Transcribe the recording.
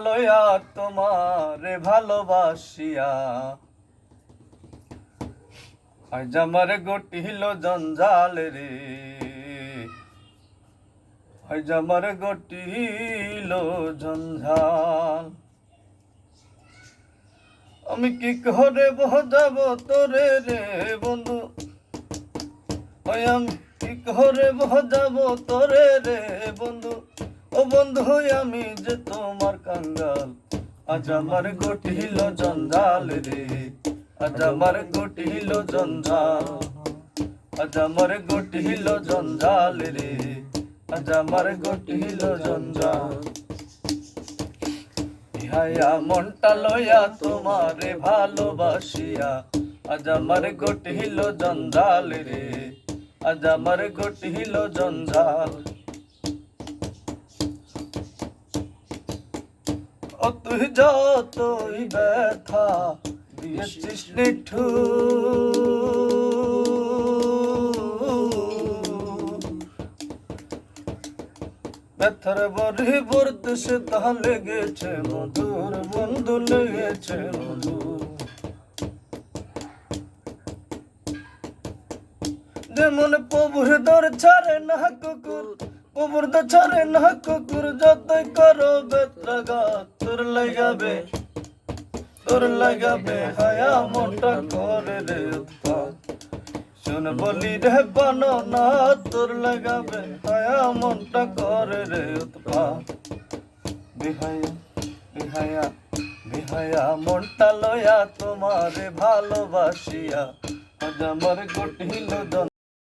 লইয়া তোমারে ভালোবাসিয়া আজ আমার গটিল জঞ্জাল রে, আজ আমার গটিল জঞ্জাল। আমি কি করে বোঝাবো তোরে রে বন্ধু, ওই আমি কি করে বোঝাবো তোরে রে বন্ধু, ও বন্ধু আমি যে তোমার কাঙ্গাল। আজ আমার গটিল জঞ্জাল রে, আজ আমার গটিল জঞ্জাল, আজ আমার গটিল জঞ্জাল রে, আজ আমার গটিল জঞ্জাল। ইহায়া মনটা লইয়া তোমারে ভালোবাসিয়া আজ আমার গটিল জঞ্জাল রে, আজ আমার গটিল জঞ্জাল। ও তুই যতই ব্যথা দিয়েছিস নিঠুর, ব্যথার বড়ি বর্তে সে তা লেগেছে মধুর, বন্ধু লেগেছে মধুর। যেমন প্রভুর দর ছাড়ে না কুকুর, প্রভুর দর ছাড়ে না কুকুর, যতই করো বেত্রাঘাত তোর লাগাবে, তোর লাগাবে হায়া মনটা করে রে উৎপাত। শুন বলি রে বাননা তোর লাগাবে হায়া মনটা করে রে উৎপাত। বিহায়া বিহায়া বিহায়া মনটা লয়া তোমারে ভালোবাসিয়া আজ আমার গটিল